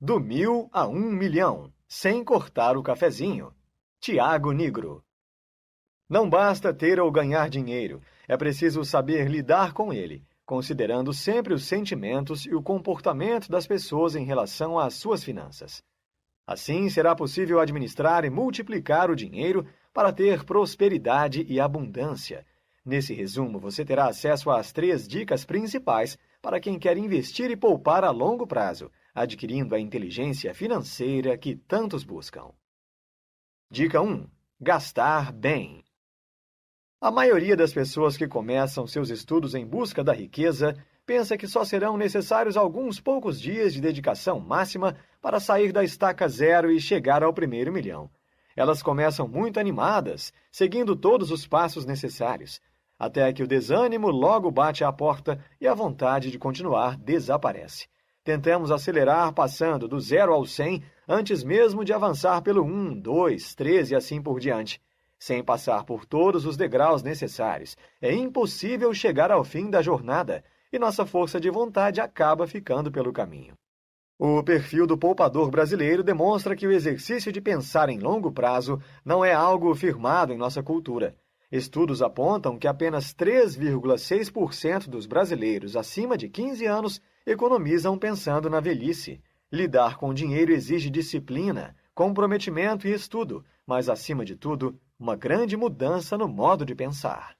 Do 1000 a 1 milhão, sem cortar o cafezinho. Tiago Nigro. Não basta ter ou ganhar dinheiro, é preciso saber lidar com ele, considerando sempre os sentimentos e o comportamento das pessoas em relação às suas finanças. Assim, será possível administrar e multiplicar o dinheiro para ter prosperidade e abundância. Nesse resumo, você terá acesso às 3 dicas principais para quem quer investir e poupar a longo prazo, adquirindo a inteligência financeira que tantos buscam. Dica 1. Gastar bem. A maioria das pessoas que começam seus estudos em busca da riqueza pensa que só serão necessários alguns poucos dias de dedicação máxima para sair da estaca zero e chegar ao primeiro milhão. Elas começam muito animadas, seguindo todos os passos necessários, até que o desânimo logo bate à porta e a vontade de continuar desaparece. Tentamos acelerar passando do 0 ao 100 antes mesmo de avançar pelo 1, 2, 3 e assim por diante. Sem passar por todos os degraus necessários, é impossível chegar ao fim da jornada e nossa força de vontade acaba ficando pelo caminho. O perfil do poupador brasileiro demonstra que o exercício de pensar em longo prazo não é algo firmado em nossa cultura. Estudos apontam que apenas 3,6% dos brasileiros acima de 15 anos economizam pensando na velhice. Lidar com dinheiro exige disciplina, comprometimento e estudo, mas, acima de tudo, uma grande mudança no modo de pensar.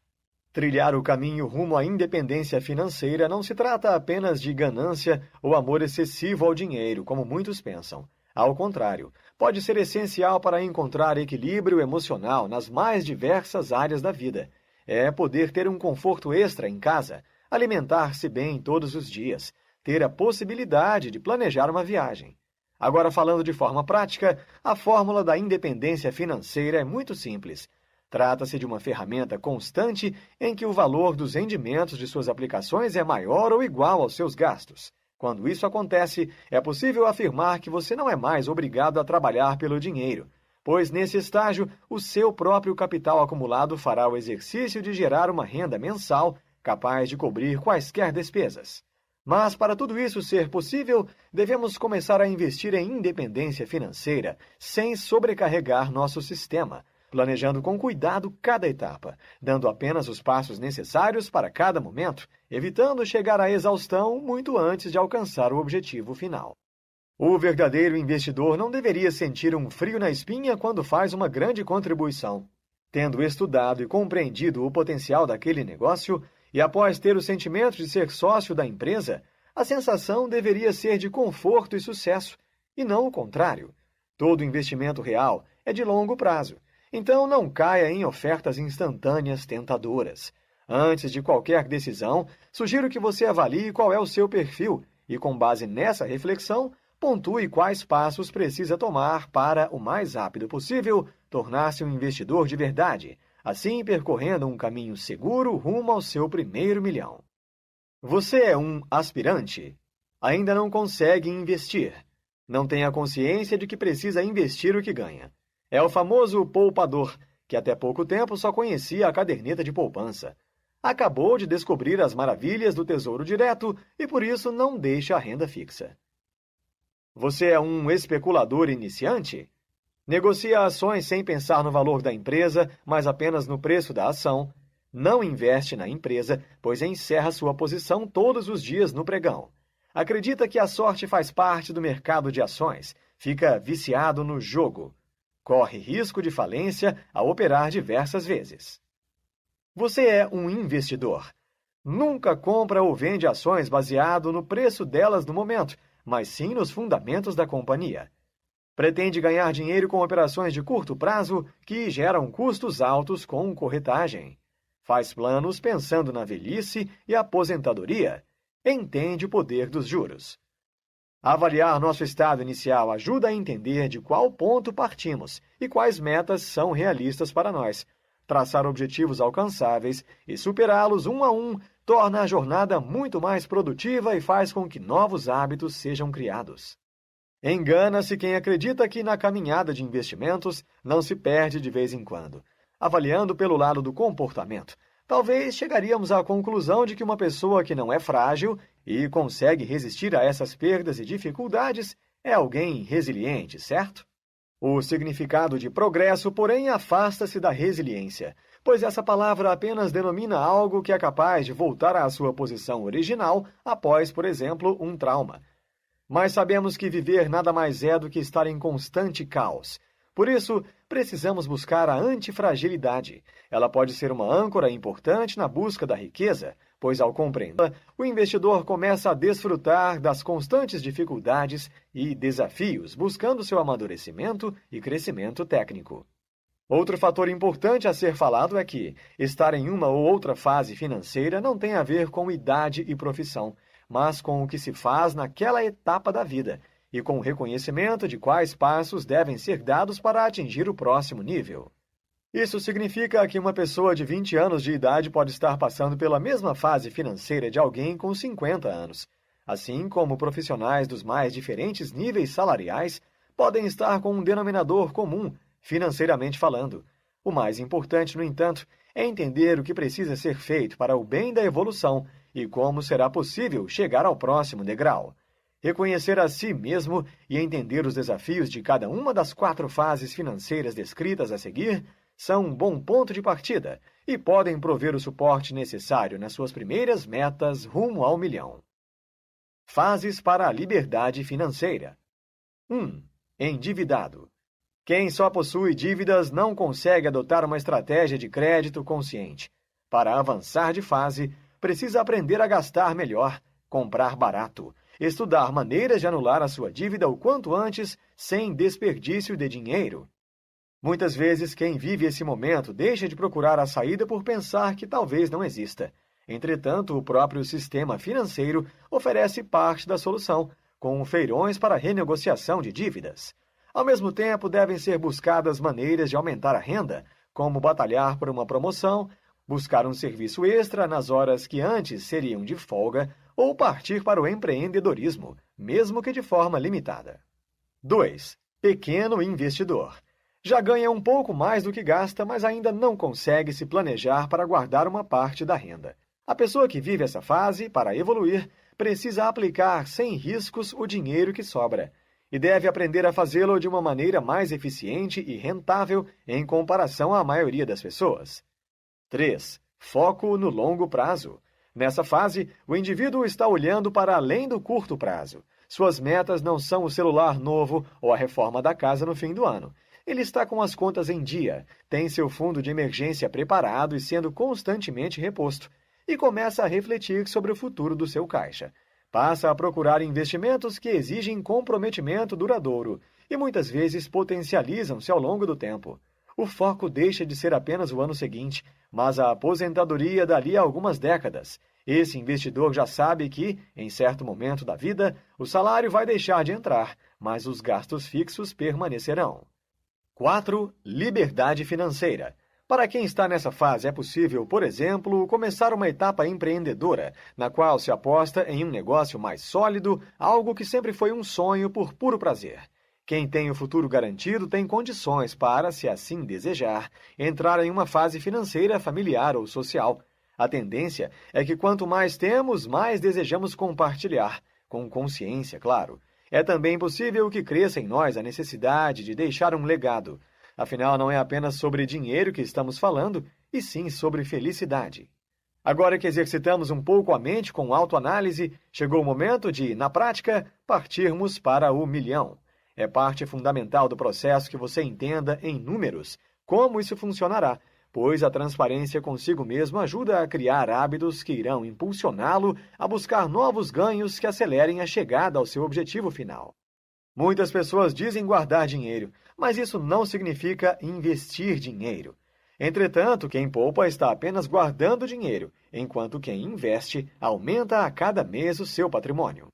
Trilhar o caminho rumo à independência financeira não se trata apenas de ganância ou amor excessivo ao dinheiro, como muitos pensam. Ao contrário, pode ser essencial para encontrar equilíbrio emocional nas mais diversas áreas da vida. É poder ter um conforto extra em casa, alimentar-se bem todos os dias, ter a possibilidade de planejar uma viagem. Agora, falando de forma prática, a fórmula da independência financeira é muito simples. Trata-se de uma ferramenta constante em que o valor dos rendimentos de suas aplicações é maior ou igual aos seus gastos. Quando isso acontece, é possível afirmar que você não é mais obrigado a trabalhar pelo dinheiro, pois nesse estágio, o seu próprio capital acumulado fará o exercício de gerar uma renda mensal capaz de cobrir quaisquer despesas. Mas, para tudo isso ser possível, devemos começar a investir em independência financeira sem sobrecarregar nosso sistema, planejando com cuidado cada etapa, dando apenas os passos necessários para cada momento, evitando chegar à exaustão muito antes de alcançar o objetivo final. O verdadeiro investidor não deveria sentir um frio na espinha quando faz uma grande contribuição. Tendo estudado e compreendido o potencial daquele negócio, e após ter o sentimento de ser sócio da empresa, a sensação deveria ser de conforto e sucesso, e não o contrário. Todo investimento real é de longo prazo. Então, não caia em ofertas instantâneas tentadoras. Antes de qualquer decisão, sugiro que você avalie qual é o seu perfil e, com base nessa reflexão, pontue quais passos precisa tomar para, o mais rápido possível, tornar-se um investidor de verdade, assim percorrendo um caminho seguro rumo ao seu primeiro milhão. Você é um aspirante? Ainda não consegue investir. Não tem a consciência de que precisa investir o que ganha. É o famoso poupador, que até pouco tempo só conhecia a caderneta de poupança. Acabou de descobrir as maravilhas do Tesouro Direto e por isso não deixa a renda fixa. Você é um especulador iniciante? Negocia ações sem pensar no valor da empresa, mas apenas no preço da ação. Não investe na empresa, pois encerra sua posição todos os dias no pregão. Acredita que a sorte faz parte do mercado de ações. Fica viciado no jogo. Corre risco de falência ao operar diversas vezes. Você é um investidor. Nunca compra ou vende ações baseado no preço delas no momento, mas sim nos fundamentos da companhia. Pretende ganhar dinheiro com operações de curto prazo que geram custos altos com corretagem. Faz planos pensando na velhice e aposentadoria. Entende o poder dos juros. Avaliar nosso estado inicial ajuda a entender de qual ponto partimos e quais metas são realistas para nós. Traçar objetivos alcançáveis e superá-los um a um torna a jornada muito mais produtiva e faz com que novos hábitos sejam criados. Engana-se quem acredita que na caminhada de investimentos não se perde de vez em quando. Avaliando pelo lado do comportamento, talvez chegaríamos à conclusão de que uma pessoa que não é frágil e consegue resistir a essas perdas e dificuldades é alguém resiliente, certo? O significado de progresso, porém, afasta-se da resiliência, pois essa palavra apenas denomina algo que é capaz de voltar à sua posição original após, por exemplo, um trauma. Mas sabemos que viver nada mais é do que estar em constante caos. Por isso, precisamos buscar a antifragilidade. Ela pode ser uma âncora importante na busca da riqueza, pois ao compreendê-la, o investidor começa a desfrutar das constantes dificuldades e desafios, buscando seu amadurecimento e crescimento técnico. Outro fator importante a ser falado é que estar em uma ou outra fase financeira não tem a ver com idade e profissão, mas com o que se faz naquela etapa da vida e com o reconhecimento de quais passos devem ser dados para atingir o próximo nível. Isso significa que uma pessoa de 20 anos de idade pode estar passando pela mesma fase financeira de alguém com 50 anos, assim como profissionais dos mais diferentes níveis salariais podem estar com um denominador comum, financeiramente falando. O mais importante, no entanto, é entender o que precisa ser feito para o bem da evolução e como será possível chegar ao próximo degrau. Reconhecer a si mesmo e entender os desafios de cada uma das 4 fases financeiras descritas a seguir são um bom ponto de partida e podem prover o suporte necessário nas suas primeiras metas rumo ao milhão. Fases para a liberdade financeira. 1. Endividado. Quem só possui dívidas não consegue adotar uma estratégia de crédito consciente. Para avançar de fase, precisa aprender a gastar melhor, comprar barato, estudar maneiras de anular a sua dívida o quanto antes, sem desperdício de dinheiro. Muitas vezes, quem vive esse momento deixa de procurar a saída por pensar que talvez não exista. Entretanto, o próprio sistema financeiro oferece parte da solução, com feirões para renegociação de dívidas. Ao mesmo tempo, devem ser buscadas maneiras de aumentar a renda, como batalhar por uma promoção, buscar um serviço extra nas horas que antes seriam de folga ou partir para o empreendedorismo, mesmo que de forma limitada. 2. Pequeno investidor. Já ganha um pouco mais do que gasta, mas ainda não consegue se planejar para guardar uma parte da renda. A pessoa que vive essa fase, para evoluir, precisa aplicar sem riscos o dinheiro que sobra e deve aprender a fazê-lo de uma maneira mais eficiente e rentável em comparação à maioria das pessoas. 3. Foco no longo prazo. Nessa fase, o indivíduo está olhando para além do curto prazo. Suas metas não são o celular novo ou a reforma da casa no fim do ano. Ele está com as contas em dia, tem seu fundo de emergência preparado e sendo constantemente reposto, e começa a refletir sobre o futuro do seu caixa. Passa a procurar investimentos que exigem comprometimento duradouro e muitas vezes potencializam-se ao longo do tempo. O foco deixa de ser apenas o ano seguinte, mas a aposentadoria dali a algumas décadas. Esse investidor já sabe que, em certo momento da vida, o salário vai deixar de entrar, mas os gastos fixos permanecerão. 4. Liberdade financeira. Para quem está nessa fase, é possível, por exemplo, começar uma etapa empreendedora, na qual se aposta em um negócio mais sólido, algo que sempre foi um sonho por puro prazer. Quem tem o futuro garantido tem condições para, se assim desejar, entrar em uma fase financeira familiar ou social. A tendência é que quanto mais temos, mais desejamos compartilhar, com consciência, claro. É também possível que cresça em nós a necessidade de deixar um legado. Afinal, não é apenas sobre dinheiro que estamos falando, e sim sobre felicidade. Agora que exercitamos um pouco a mente com autoanálise, chegou o momento de, na prática, partirmos para o milhão. É parte fundamental do processo que você entenda em números como isso funcionará, pois a transparência consigo mesmo ajuda a criar hábitos que irão impulsioná-lo a buscar novos ganhos que acelerem a chegada ao seu objetivo final. Muitas pessoas dizem guardar dinheiro, mas isso não significa investir dinheiro. Entretanto, quem poupa está apenas guardando dinheiro, enquanto quem investe aumenta a cada mês o seu patrimônio.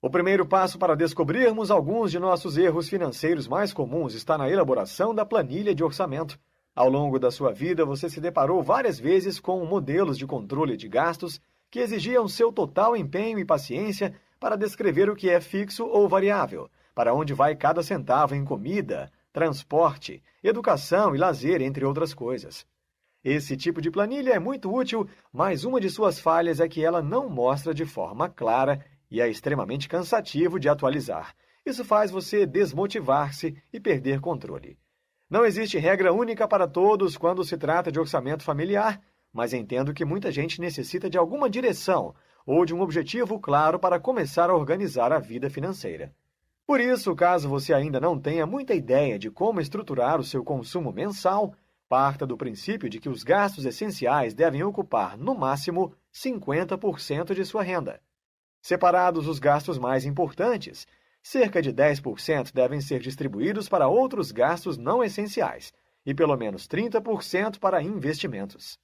O primeiro passo para descobrirmos alguns de nossos erros financeiros mais comuns está na elaboração da planilha de orçamento. Ao longo da sua vida, você se deparou várias vezes com modelos de controle de gastos que exigiam seu total empenho e paciência para descrever o que é fixo ou variável, para onde vai cada centavo em comida, transporte, educação e lazer, entre outras coisas. Esse tipo de planilha é muito útil, mas uma de suas falhas é que ela não mostra de forma clara e é extremamente cansativo de atualizar. Isso faz você desmotivar-se e perder controle. Não existe regra única para todos quando se trata de orçamento familiar, mas entendo que muita gente necessita de alguma direção ou de um objetivo claro para começar a organizar a vida financeira. Por isso, caso você ainda não tenha muita ideia de como estruturar o seu consumo mensal, parta do princípio de que os gastos essenciais devem ocupar, no máximo, 50% de sua renda. Separados os gastos mais importantes, cerca de 10% devem ser distribuídos para outros gastos não essenciais e pelo menos 30% para investimentos.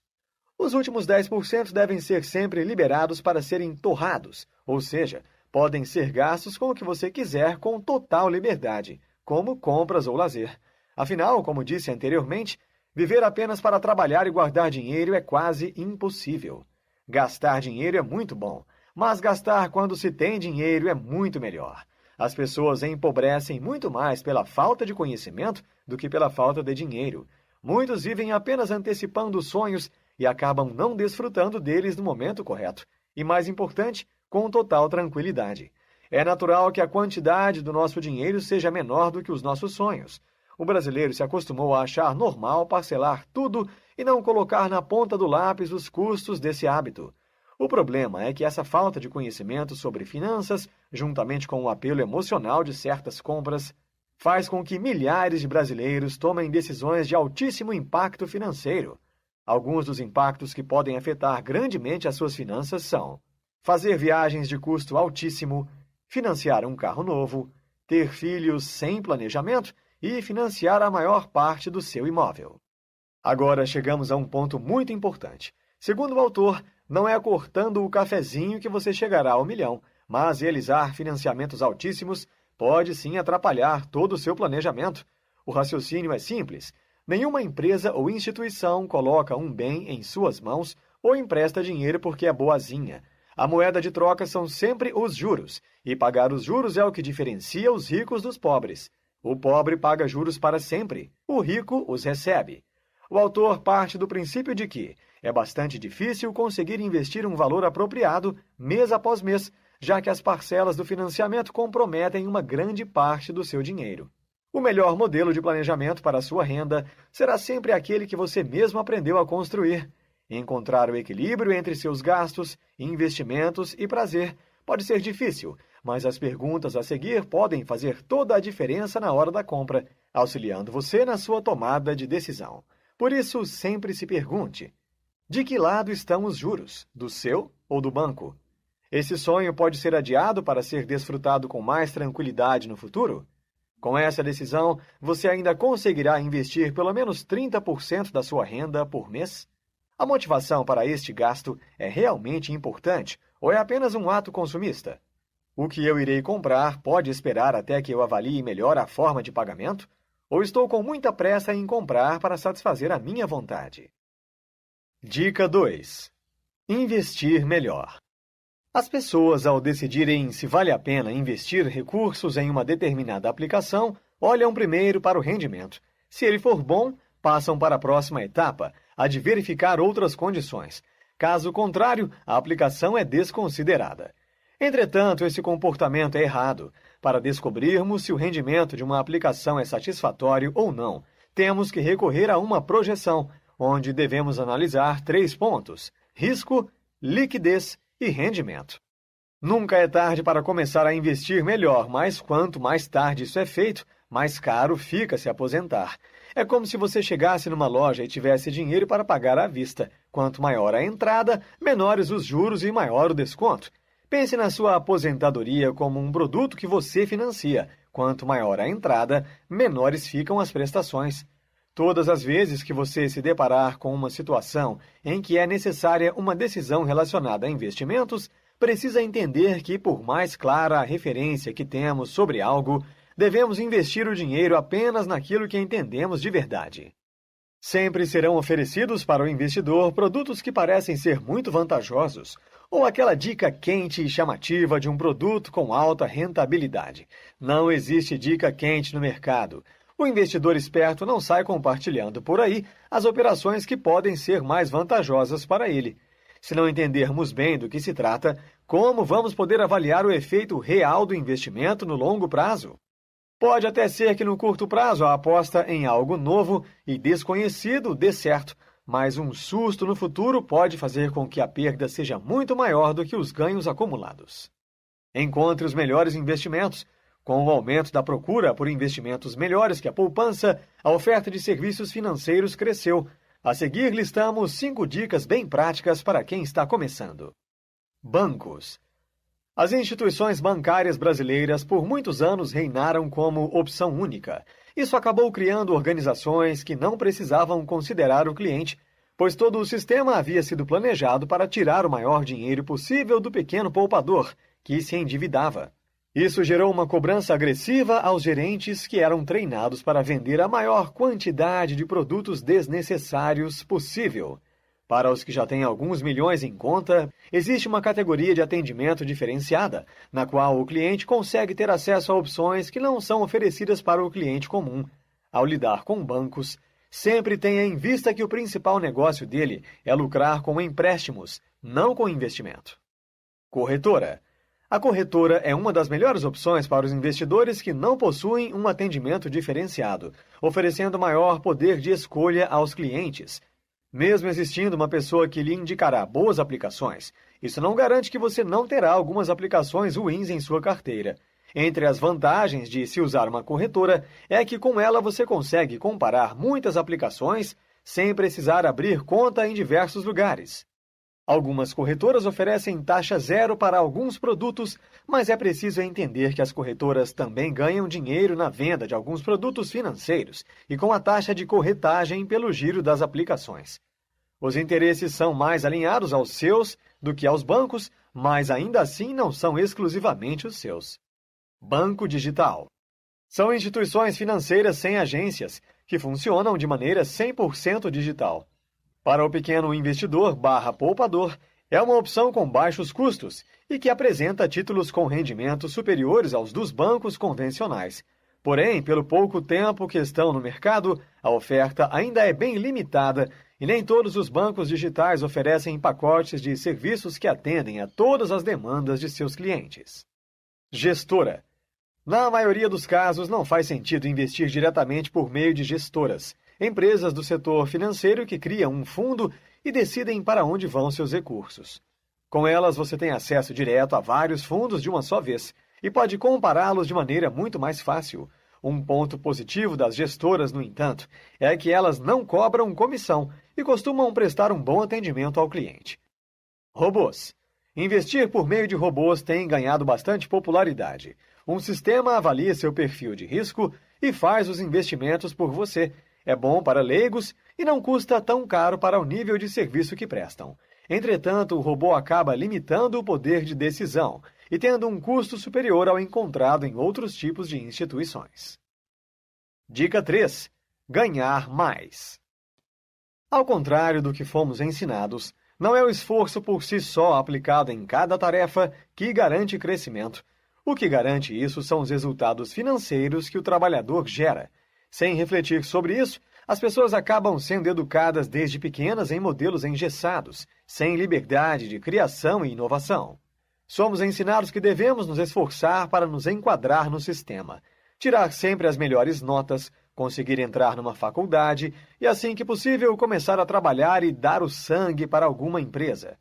Os últimos 10% devem ser sempre liberados para serem torrados, ou seja, podem ser gastos com o que você quiser com total liberdade, como compras ou lazer. Afinal, como disse anteriormente, viver apenas para trabalhar e guardar dinheiro é quase impossível. Gastar dinheiro é muito bom, mas gastar quando se tem dinheiro é muito melhor. As pessoas empobrecem muito mais pela falta de conhecimento do que pela falta de dinheiro. Muitos vivem apenas antecipando sonhos e acabam não desfrutando deles no momento correto. E mais importante, com total tranquilidade. É natural que a quantidade do nosso dinheiro seja menor do que os nossos sonhos. O brasileiro se acostumou a achar normal parcelar tudo e não colocar na ponta do lápis os custos desse hábito. O problema é que essa falta de conhecimento sobre finanças, juntamente com o apelo emocional de certas compras, faz com que milhares de brasileiros tomem decisões de altíssimo impacto financeiro. Alguns dos impactos que podem afetar grandemente as suas finanças são: fazer viagens de custo altíssimo, financiar um carro novo, ter filhos sem planejamento e financiar a maior parte do seu imóvel. Agora chegamos a um ponto muito importante. Segundo o autor, não é cortando o cafezinho que você chegará ao milhão, mas realizar financiamentos altíssimos pode sim atrapalhar todo o seu planejamento. O raciocínio é simples. Nenhuma empresa ou instituição coloca um bem em suas mãos ou empresta dinheiro porque é boazinha. A moeda de troca são sempre os juros, e pagar os juros é o que diferencia os ricos dos pobres. O pobre paga juros para sempre, o rico os recebe. O autor parte do princípio de que é bastante difícil conseguir investir um valor apropriado mês após mês, já que as parcelas do financiamento comprometem uma grande parte do seu dinheiro. O melhor modelo de planejamento para a sua renda será sempre aquele que você mesmo aprendeu a construir. Encontrar o equilíbrio entre seus gastos, investimentos e prazer pode ser difícil, mas as perguntas a seguir podem fazer toda a diferença na hora da compra, auxiliando você na sua tomada de decisão. Por isso, sempre se pergunte: de que lado estão os juros, do seu ou do banco? Esse sonho pode ser adiado para ser desfrutado com mais tranquilidade no futuro? Com essa decisão, você ainda conseguirá investir pelo menos 30% da sua renda por mês? A motivação para este gasto é realmente importante ou é apenas um ato consumista? O que eu irei comprar pode esperar até que eu avalie melhor a forma de pagamento? Ou estou com muita pressa em comprar para satisfazer a minha vontade? Dica 2. Investir melhor. As pessoas, ao decidirem se vale a pena investir recursos em uma determinada aplicação, olham primeiro para o rendimento. Se ele for bom, passam para a próxima etapa, a de verificar outras condições. Caso contrário, a aplicação é desconsiderada. Entretanto, esse comportamento é errado. Para descobrirmos se o rendimento de uma aplicação é satisfatório ou não, temos que recorrer a uma projeção, onde devemos analisar 3 pontos: risco, liquidez e rendimento. Nunca é tarde para começar a investir melhor, mas quanto mais tarde isso é feito, mais caro fica se aposentar. É como se você chegasse numa loja e tivesse dinheiro para pagar à vista. Quanto maior a entrada, menores os juros e maior o desconto. Pense na sua aposentadoria como um produto que você financia. Quanto maior a entrada, menores ficam as prestações. Todas as vezes que você se deparar com uma situação em que é necessária uma decisão relacionada a investimentos, precisa entender que, por mais clara a referência que temos sobre algo, devemos investir o dinheiro apenas naquilo que entendemos de verdade. Sempre serão oferecidos para o investidor produtos que parecem ser muito vantajosos, ou aquela dica quente e chamativa de um produto com alta rentabilidade. Não existe dica quente no mercado. O investidor esperto não sai compartilhando por aí as operações que podem ser mais vantajosas para ele. Se não entendermos bem do que se trata, como vamos poder avaliar o efeito real do investimento no longo prazo? Pode até ser que no curto prazo a aposta em algo novo e desconhecido dê certo, mas um susto no futuro pode fazer com que a perda seja muito maior do que os ganhos acumulados. Encontre os melhores investimentos. Com o aumento da procura por investimentos melhores que a poupança, a oferta de serviços financeiros cresceu. A seguir, listamos 5 dicas bem práticas para quem está começando. Bancos. As instituições bancárias brasileiras por muitos anos reinaram como opção única. Isso acabou criando organizações que não precisavam considerar o cliente, pois todo o sistema havia sido planejado para tirar o maior dinheiro possível do pequeno poupador, que se endividava. Isso gerou uma cobrança agressiva aos gerentes que eram treinados para vender a maior quantidade de produtos desnecessários possível. Para os que já têm alguns milhões em conta, existe uma categoria de atendimento diferenciada, na qual o cliente consegue ter acesso a opções que não são oferecidas para o cliente comum. Ao lidar com bancos, sempre tenha em vista que o principal negócio dele é lucrar com empréstimos, não com investimento. Corretora. A corretora é uma das melhores opções para os investidores que não possuem um atendimento diferenciado, oferecendo maior poder de escolha aos clientes. Mesmo existindo uma pessoa que lhe indicará boas aplicações, isso não garante que você não terá algumas aplicações ruins em sua carteira. Entre as vantagens de se usar uma corretora é que com ela você consegue comparar muitas aplicações sem precisar abrir conta em diversos lugares. Algumas corretoras oferecem taxa zero para alguns produtos, mas é preciso entender que as corretoras também ganham dinheiro na venda de alguns produtos financeiros e com a taxa de corretagem pelo giro das aplicações. Os interesses são mais alinhados aos seus do que aos bancos, mas ainda assim não são exclusivamente os seus. Banco digital. São instituições financeiras sem agências, que funcionam de maneira 100% digital. Para o pequeno investidor poupador, é uma opção com baixos custos e que apresenta títulos com rendimentos superiores aos dos bancos convencionais. Porém, pelo pouco tempo que estão no mercado, a oferta ainda é bem limitada e nem todos os bancos digitais oferecem pacotes de serviços que atendem a todas as demandas de seus clientes. Gestora. Na maioria dos casos, não faz sentido investir diretamente por meio de gestoras, empresas do setor financeiro que criam um fundo e decidem para onde vão seus recursos. Com elas, você tem acesso direto a vários fundos de uma só vez e pode compará-los de maneira muito mais fácil. Um ponto positivo das gestoras, no entanto, é que elas não cobram comissão e costumam prestar um bom atendimento ao cliente. Robôs. Investir por meio de robôs tem ganhado bastante popularidade. Um sistema avalia seu perfil de risco e faz os investimentos por você. É bom para leigos e não custa tão caro para o nível de serviço que prestam. Entretanto, o robô acaba limitando o poder de decisão e tendo um custo superior ao encontrado em outros tipos de instituições. Dica 3. Ganhar mais. Ao contrário do que fomos ensinados, não é o esforço por si só aplicado em cada tarefa que garante crescimento. O que garante isso são os resultados financeiros que o trabalhador gera. Sem refletir sobre isso, as pessoas acabam sendo educadas desde pequenas em modelos engessados, sem liberdade de criação e inovação. Somos ensinados que devemos nos esforçar para nos enquadrar no sistema, tirar sempre as melhores notas, conseguir entrar numa faculdade e, assim que possível, começar a trabalhar e dar o sangue para alguma empresa.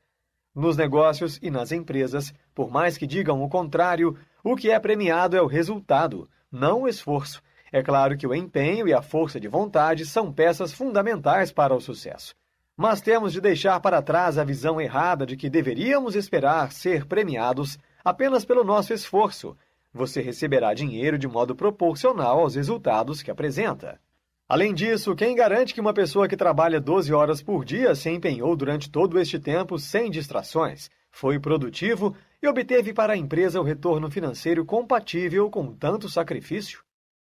Nos negócios e nas empresas, por mais que digam o contrário, o que é premiado é o resultado, não o esforço. É claro que o empenho e a força de vontade são peças fundamentais para o sucesso. Mas temos de deixar para trás a visão errada de que deveríamos esperar ser premiados apenas pelo nosso esforço. Você receberá dinheiro de modo proporcional aos resultados que apresenta. Além disso, quem garante que uma pessoa que trabalha 12 horas por dia se empenhou durante todo este tempo sem distrações, foi produtivo e obteve para a empresa o retorno financeiro compatível com tanto sacrifício?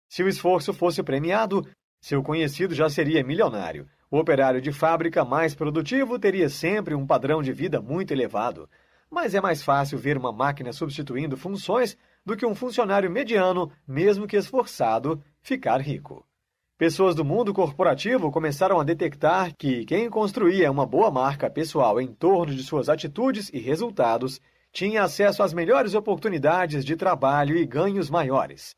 Se o esforço fosse premiado, seu conhecido já seria milionário. O operário de fábrica mais produtivo teria sempre um padrão de vida muito elevado. Mas é mais fácil ver uma máquina substituindo funções do que um funcionário mediano, mesmo que esforçado, ficar rico. Pessoas do mundo corporativo começaram a detectar que quem construía uma boa marca pessoal em torno de suas atitudes e resultados tinha acesso às melhores oportunidades de trabalho e ganhos maiores.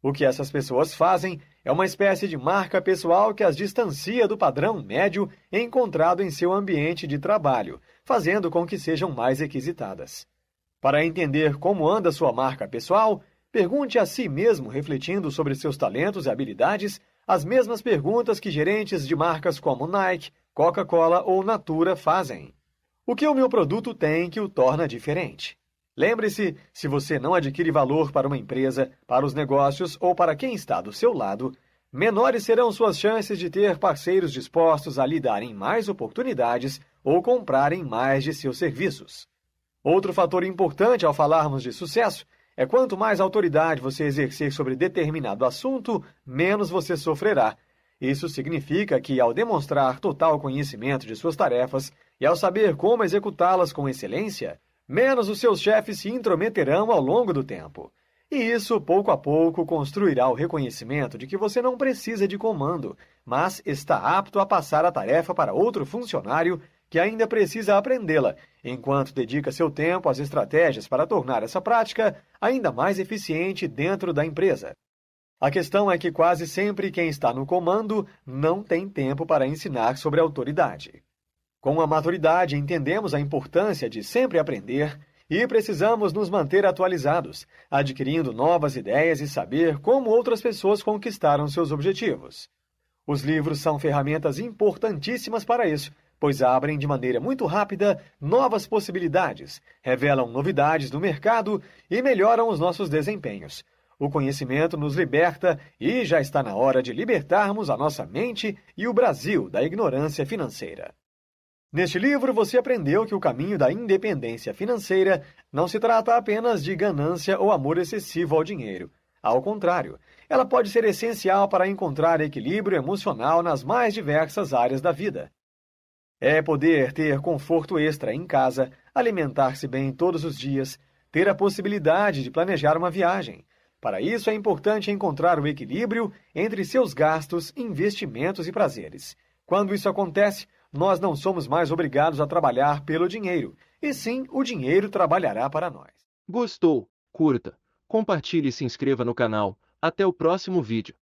O que essas pessoas fazem é uma espécie de marca pessoal que as distancia do padrão médio encontrado em seu ambiente de trabalho, fazendo com que sejam mais requisitadas. Para entender como anda sua marca pessoal, pergunte a si mesmo, refletindo sobre seus talentos e habilidades, as mesmas perguntas que gerentes de marcas como Nike, Coca-Cola ou Natura fazem. O que o meu produto tem que o torna diferente? Lembre-se, se você não adquire valor para uma empresa, para os negócios ou para quem está do seu lado, menores serão suas chances de ter parceiros dispostos a lhe darem mais oportunidades ou comprarem mais de seus serviços. Outro fator importante ao falarmos de sucesso é quanto mais autoridade você exercer sobre determinado assunto, menos você sofrerá. Isso significa que, ao demonstrar total conhecimento de suas tarefas e ao saber como executá-las com excelência, menos os seus chefes se intrometerão ao longo do tempo. E isso, pouco a pouco, construirá o reconhecimento de que você não precisa de comando, mas está apto a passar a tarefa para outro funcionário que ainda precisa aprendê-la, enquanto dedica seu tempo às estratégias para tornar essa prática ainda mais eficiente dentro da empresa. A questão é que quase sempre quem está no comando não tem tempo para ensinar sobre autoridade. Com a maturidade, entendemos a importância de sempre aprender e precisamos nos manter atualizados, adquirindo novas ideias e saber como outras pessoas conquistaram seus objetivos. Os livros são ferramentas importantíssimas para isso, pois abrem de maneira muito rápida novas possibilidades, revelam novidades do mercado e melhoram os nossos desempenhos. O conhecimento nos liberta e já está na hora de libertarmos a nossa mente e o Brasil da ignorância financeira. Neste livro, você aprendeu que o caminho da independência financeira não se trata apenas de ganância ou amor excessivo ao dinheiro. Ao contrário, ela pode ser essencial para encontrar equilíbrio emocional nas mais diversas áreas da vida. É poder ter conforto extra em casa, alimentar-se bem todos os dias, ter a possibilidade de planejar uma viagem. Para isso é importante encontrar o equilíbrio entre seus gastos, investimentos e prazeres. Quando isso acontece, nós não somos mais obrigados a trabalhar pelo dinheiro, e sim o dinheiro trabalhará para nós. Gostou? Curta, compartilhe e se inscreva no canal. Até o próximo vídeo.